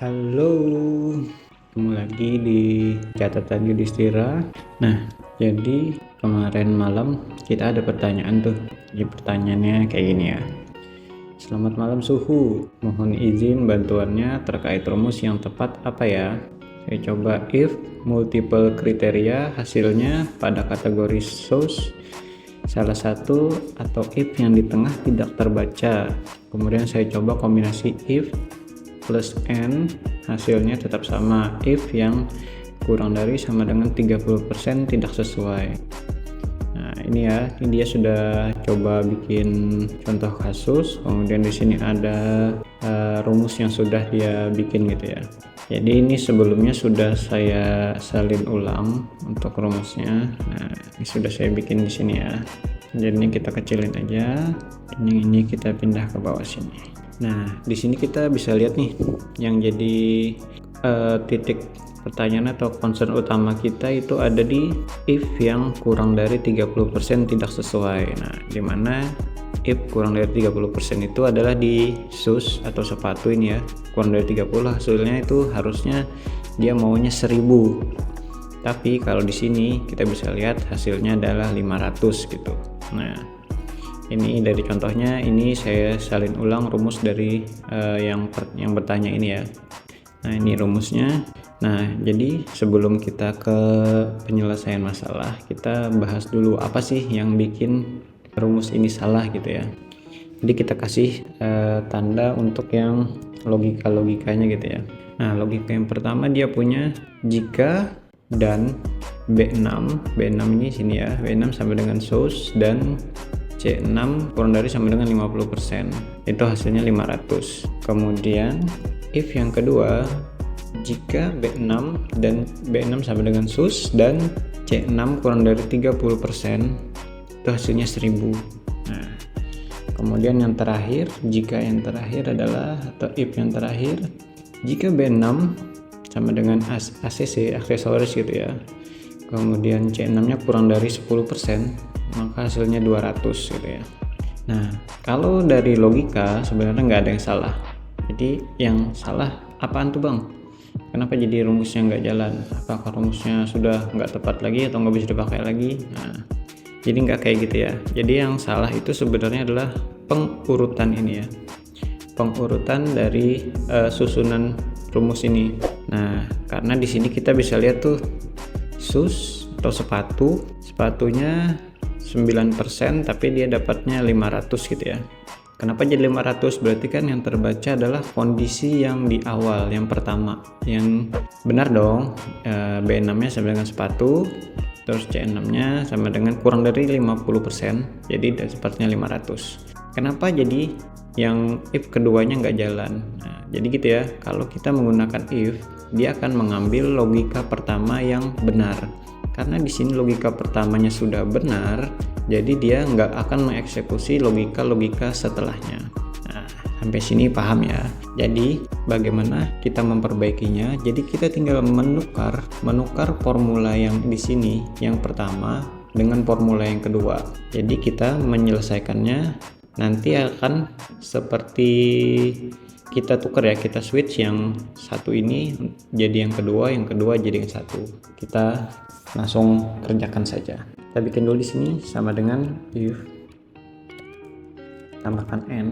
Halo, ketemu lagi di catatan Yudhistira. Nah, jadi kemarin malam kita ada pertanyaan tuh. Jadi pertanyaannya kayak gini ya. Selamat malam Suhu, mohon izin bantuannya terkait rumus yang tepat apa ya? Saya coba if multiple kriteria hasilnya pada kategori source salah satu atau if yang di tengah tidak terbaca. Kemudian saya coba kombinasi if plus n hasilnya tetap sama if yang kurang dari sama dengan 30% tidak sesuai. Nah ini ya, ini dia sudah coba bikin contoh kasus, kemudian di sini ada rumus yang sudah dia bikin gitu ya. Jadi ini sebelumnya sudah saya salin ulang untuk rumusnya. Nah ini sudah saya bikin di sini ya. Jadi ini kita kecilin aja, ini kita pindah ke bawah sini. Nah, di sini kita bisa lihat nih yang jadi titik pertanyaan atau concern utama kita itu ada di if yang kurang dari 30% tidak sesuai. Nah, dimana if kurang dari 30% itu adalah di shoes atau sepatu ini ya. Kurang dari 30 hasilnya itu harusnya dia maunya 1000. Tapi kalau di sini kita bisa lihat hasilnya adalah 500 gitu. Nah, ini dari contohnya, ini saya salin ulang rumus dari yang bertanya ini ya. Nah ini rumusnya. Nah jadi sebelum kita ke penyelesaian masalah, kita bahas dulu apa sih yang bikin rumus ini salah gitu ya. Jadi kita kasih tanda untuk yang logikanya gitu ya. Nah logika yang pertama dia punya jika dan B6 ini sini ya, B6 sama dengan source dan C6 kurang dari sama dengan 50%, itu hasilnya 500. Kemudian if yang kedua, jika B6 dan B6 sama dengan sus dan C6 kurang dari 30%, itu hasilnya 1000. Nah, kemudian yang terakhir, jika yang terakhir adalah atau if yang terakhir, jika B6 sama dengan ACC aksesoris gitu ya, kemudian C6 nya kurang dari 10%, maka hasilnya 200 gitu ya. Nah kalau dari logika sebenarnya nggak ada yang salah. Jadi yang salah apaan tuh bang? Kenapa jadi rumusnya nggak jalan? Apakah rumusnya sudah nggak tepat lagi atau nggak bisa dipakai lagi? Nah jadi nggak kayak gitu ya. Jadi yang salah itu sebenarnya adalah pengurutan ini ya, pengurutan dari susunan rumus ini. Nah karena di sini kita bisa lihat tuh sus atau sepatunya 9% tapi dia dapatnya 500 gitu ya. Kenapa jadi 500? Berarti kan yang terbaca adalah kondisi yang di awal, yang pertama. Yang benar dong, B6 nya sama dengan sepatu, terus C6 nya sama dengan kurang dari 50%, jadi dapatnya 500. Kenapa jadi yang if keduanya nggak jalan? Nah, jadi gitu ya, kalau kita menggunakan if, dia akan mengambil logika pertama yang benar. Karena di sini logika pertamanya sudah benar, jadi dia nggak akan mengeksekusi logika setelahnya. Nah, sampai sini paham ya. Jadi bagaimana kita memperbaikinya? Jadi kita tinggal menukar formula yang di sini yang pertama dengan formula yang kedua. Jadi kita menyelesaikannya nanti akan seperti kita tukar ya, kita switch yang satu ini jadi yang kedua jadi yang satu. Kita langsung kerjakan saja. Kita bikin dulu di sini sama dengan if tambahkan n.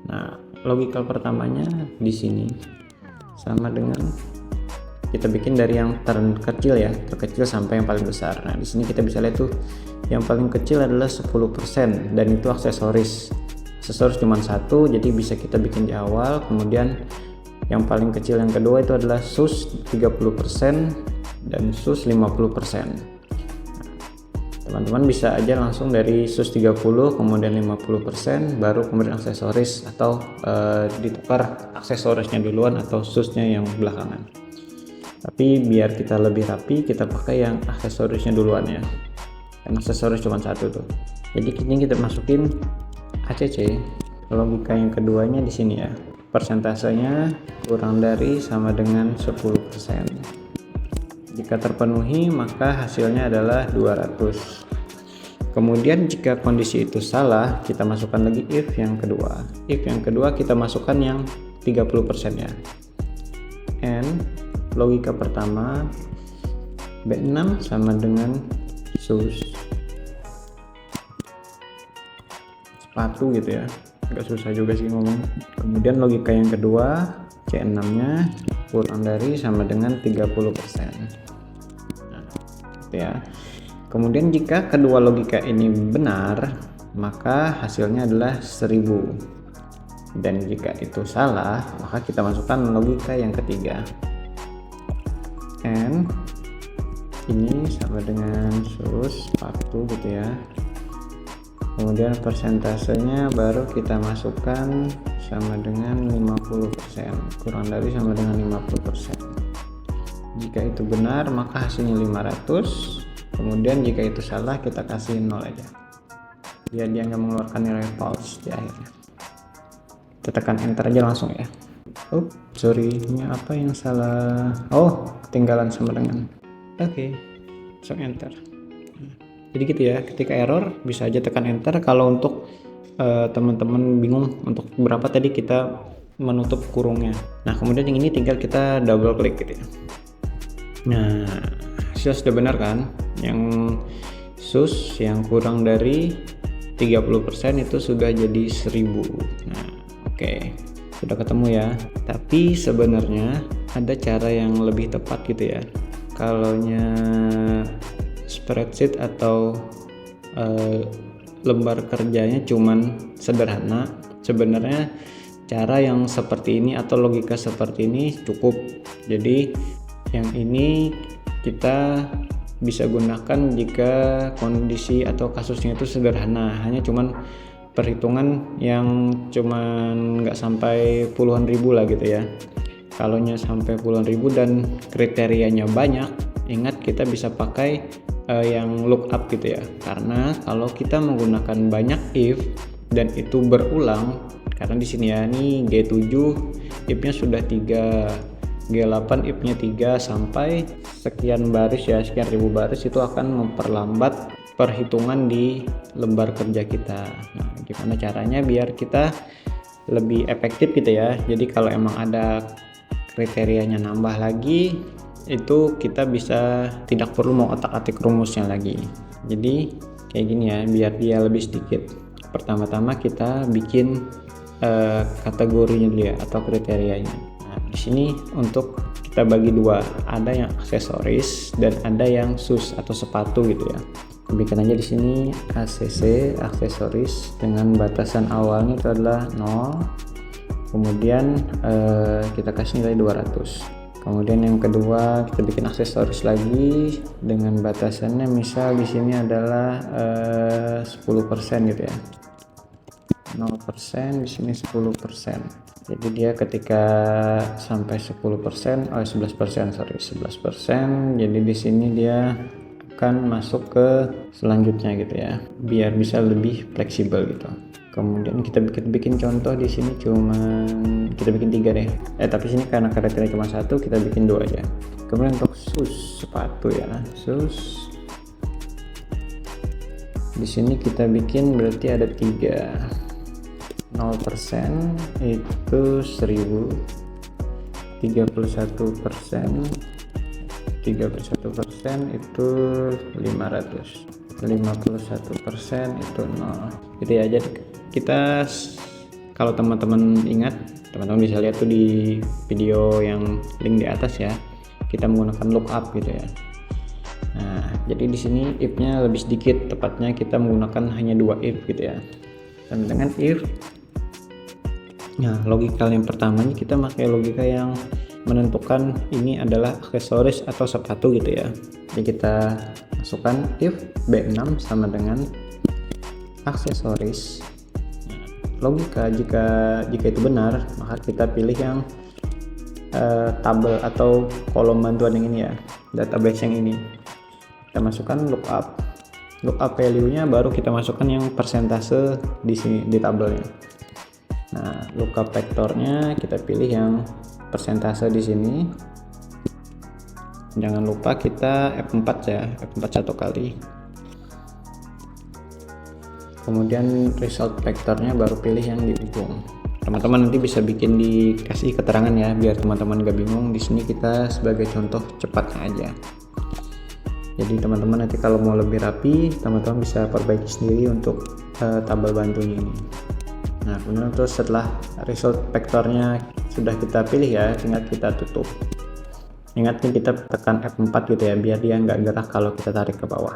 Nah, logika pertamanya di sini sama dengan kita bikin dari yang terkecil ya, terkecil sampai yang paling besar. Nah, di sini kita bisa lihat tuh yang paling kecil adalah 10% dan itu aksesoris. Aksesoris cuma satu, jadi bisa kita bikin di awal. Kemudian yang paling kecil yang kedua itu adalah sus 30% dan sus 50%. Teman-teman bisa aja langsung dari sus 30 kemudian 50% baru kemudian aksesoris, atau ditukar aksesorisnya duluan atau susnya yang belakangan. Tapi biar kita lebih rapi, kita pakai yang aksesorisnya duluan ya, karena aksesoris cuma satu tuh. Jadi ini kita masukin ACC, logika yang keduanya di sini ya, persentasenya kurang dari sama dengan 10%. Jika terpenuhi maka hasilnya adalah 200. Kemudian jika kondisi itu salah, kita masukkan lagi if yang kedua. If yang kedua kita masukkan yang 30% ya. and logika pertama B6 sama dengan sus sepatu gitu ya, agak susah juga sih ngomong. Kemudian logika yang kedua C6 nya kurang dari sama dengan 30%. Nah, gitu ya. Kemudian jika kedua logika ini benar, maka hasilnya adalah 1000. Dan jika itu salah, maka kita masukkan logika yang ketiga. And ini sama dengan sus sepatu gitu ya. Kemudian persentasenya baru kita masukkan sama dengan 50%, kurang dari sama dengan 50%. Jika itu benar, maka hasilnya 500. Kemudian jika itu salah, kita kasih 0 aja, biar dia nggak mengeluarkan nilai false di akhirnya. Kita tekan enter aja langsung ya. Oh sorry, ini apa yang salah? Oh, ketinggalan sama dengan. Oke, langsung enter. Jadi gitu ya, ketika error bisa aja tekan enter. Kalau untuk teman-teman bingung untuk berapa tadi kita menutup kurungnya. Nah kemudian yang ini tinggal kita double klik gitu ya. Nah hasil sudah benar kan, yang sus yang kurang dari 30% itu sudah jadi 1000. Nah oke, sudah ketemu ya. Tapi sebenarnya ada cara yang lebih tepat gitu ya. Kalaunya spreadsheet atau lembar kerjanya cuman sederhana, sebenarnya cara yang seperti ini atau logika seperti ini cukup. Jadi yang ini kita bisa gunakan jika kondisi atau kasusnya itu sederhana, hanya cuman perhitungan yang cuman nggak sampai puluhan ribu lah gitu ya. Kalaunya sampai puluhan ribu dan kriterianya banyak, ingat kita bisa pakai yang lookup gitu ya. Karena kalau kita menggunakan banyak if dan itu berulang, karena di sini ya nih G7 if-nya sudah 3, G8 if-nya 3 sampai sekian baris ya, sekian ribu baris, itu akan memperlambat perhitungan di lembar kerja kita. Nah, gimana caranya biar kita lebih efektif gitu ya. Jadi kalau emang ada kriterianya nambah lagi, itu kita bisa tidak perlu mau otak-atik rumusnya lagi. Jadi kayak gini ya, biar dia lebih sedikit. Pertama-tama kita bikin kategorinya dulu ya, atau kriterianya. Nah, di sini untuk kita bagi dua, ada yang aksesoris dan ada yang sus atau sepatu gitu ya. Bikin aja di sini ACC aksesoris dengan batasan awalnya itu adalah 0. Kemudian kita kasih nilai 200. Kemudian yang kedua kita bikin aksesoris lagi dengan batasannya misal di sini adalah 10% gitu ya. 0%, di sini 10%. Jadi dia ketika sampai 10%, 11%, sorry, 11%. Jadi di sini dia akan masuk ke selanjutnya gitu ya, biar bisa lebih fleksibel gitu. Kemudian kita bikin contoh di sini cuman kita bikin 3 deh. Tapi sini karena kriteria cuma 1, kita bikin 2 aja. Kemudian untuk sus sepatu ya, sus di sini kita bikin berarti ada 3. 0% itu 1000, 31% itu 500, 51% itu 0 gitu ya. Jadi kita, kalau teman-teman ingat, teman-teman bisa lihat tuh di video yang link di atas ya, kita menggunakan lookup gitu ya. Nah jadi di sini if-nya lebih sedikit, tepatnya kita menggunakan hanya 2 if gitu ya. Dan dengan if, nah logika yang pertamanya kita pakai logika yang menentukan ini adalah aksesoris atau sepatu gitu ya. Jadi kita masukkan if B6 sama dengan aksesoris. Logika jika itu benar, maka kita pilih yang tabel atau kolom bantuan yang ini ya, database yang ini. Kita masukkan lookup value-nya, baru kita masukkan yang persentase di sini di tabelnya. Nah, lookup vektornya kita pilih yang persentase di sini. Jangan lupa kita F4 ya, F4 satu kali. Kemudian result vektornya baru pilih yang di ujung. Teman-teman nanti bisa bikin dikasih keterangan ya, biar teman-teman gak bingung. Di sini kita sebagai contoh cepatnya aja. Jadi teman-teman nanti kalau mau lebih rapi, teman-teman bisa perbaiki sendiri untuk tabel bantunya ini. Nah, kemudian terus setelah result vektornya sudah kita pilih ya, tinggal kita tutup. Ingat nih, kita tekan F4 gitu ya, biar dia nggak gerak kalau kita tarik ke bawah.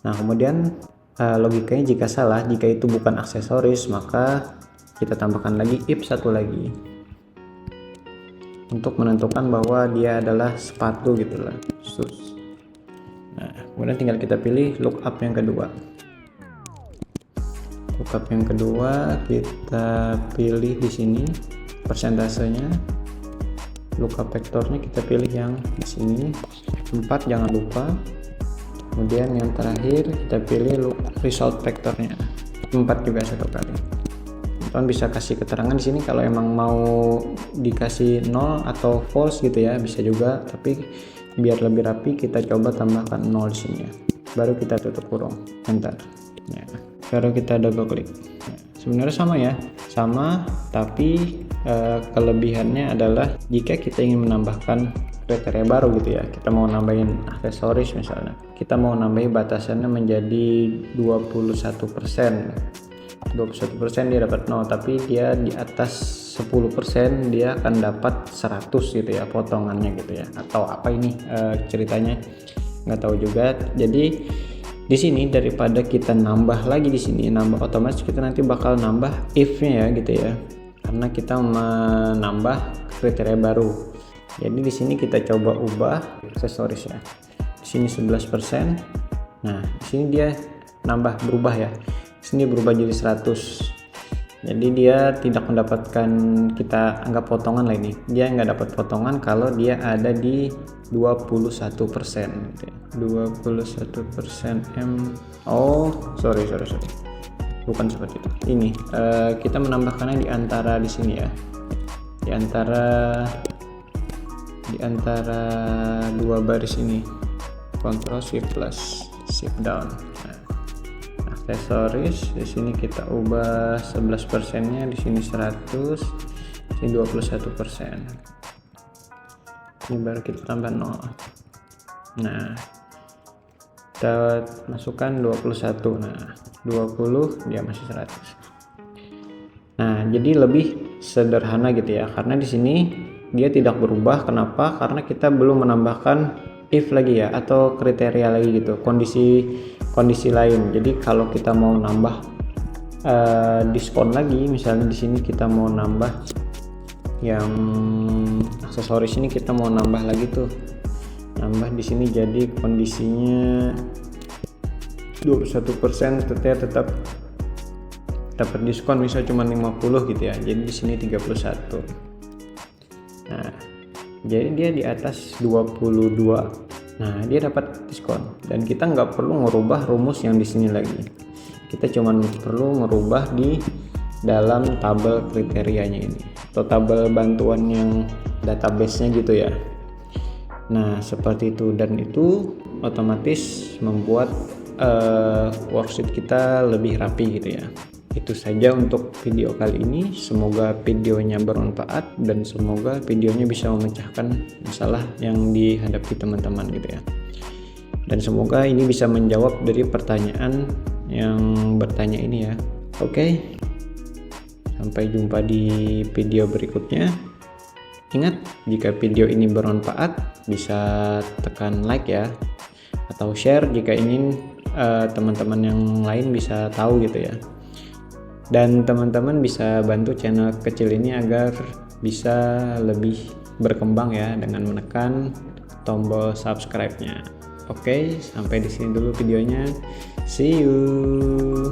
Nah, kemudian logikanya jika salah, jika itu bukan aksesoris, maka kita tambahkan lagi if satu lagi untuk menentukan bahwa dia adalah sepatu gitu lah, shoes. Nah, kemudian tinggal kita pilih lookup yang kedua. Lookup yang kedua kita pilih di sini persentasenya. Lookup vektornya kita pilih yang di sini 4, jangan lupa. Kemudian yang terakhir kita pilih result vektornya 4 juga satu kali. Teman bisa kasih keterangan di sini kalau emang mau dikasih 0 atau false gitu ya, bisa juga, tapi biar lebih rapi kita coba tambahkan 0 di sini ya. Baru kita tutup kurung, enter. Ya, baru kita double klik. Ya, sebenarnya sama ya, sama, tapi kelebihannya adalah jika kita ingin menambahkan kriteria baru gitu ya, kita mau nambahin aksesoris misalnya, kita mau nambahin batasannya menjadi 21%. 21% dia dapat 0, tapi dia di atas 10% dia akan dapat 100 gitu ya potongannya gitu ya, atau apa ini ceritanya nggak tahu juga. Jadi di sini daripada kita nambah lagi di sini, nambah otomatis kita nanti bakal nambah if-nya ya gitu ya, karena kita menambah kriteria baru. Jadi di sini kita coba ubah aksesoris ya, di sini 11%. Nah, di sini dia berubah ya, sini berubah jadi 100. Jadi dia tidak mendapatkan, kita anggap potongan lah ini, dia nggak dapat potongan kalau dia ada di 21% gitu ya. 21% sorry bukan seperti itu. Ini kita menambahkannya di antara di sini ya, di antara dua baris ini, Ctrl Shift plus Shift down. Aksesoris di sini kita ubah 11%-nya, di sini 100, di sini 21%. Ini baru kita tambah 0. Nah, kita masukkan 21. Nah, 20 dia masih 100. Nah, jadi lebih sederhana gitu ya, karena di sini dia tidak berubah. Kenapa? Karena kita belum menambahkan if lagi ya, atau kriteria lagi gitu, kondisi lain. Jadi kalau kita mau nambah diskon lagi, misalnya di sini kita mau nambah yang aksesoris ini, kita mau nambah lagi tuh, nambah di sini jadi kondisinya 21%, tetap dapat diskon, misal cuma 50 gitu ya. Jadi di sini 31. Nah, jadi dia di atas 22. Nah, dia dapat diskon, dan kita nggak perlu merubah rumus yang di sini lagi. Kita cuma perlu merubah di dalam tabel kriterianya ini, atau tabel bantuan yang database-nya gitu ya. Nah, seperti itu, dan itu otomatis membuat worksheet kita lebih rapi gitu ya. Itu saja untuk video kali ini. Semoga videonya bermanfaat dan semoga videonya bisa memecahkan masalah yang dihadapi teman-teman gitu ya. Dan semoga ini bisa menjawab dari pertanyaan yang bertanya ini ya. Oke. Sampai jumpa di video berikutnya. Ingat, jika video ini bermanfaat bisa tekan like ya, atau share jika ingin teman-teman yang lain bisa tahu gitu ya. Dan teman-teman bisa bantu channel kecil ini agar bisa lebih berkembang ya, dengan menekan tombol subscribe-nya. Oke, sampai di sini dulu videonya. See you.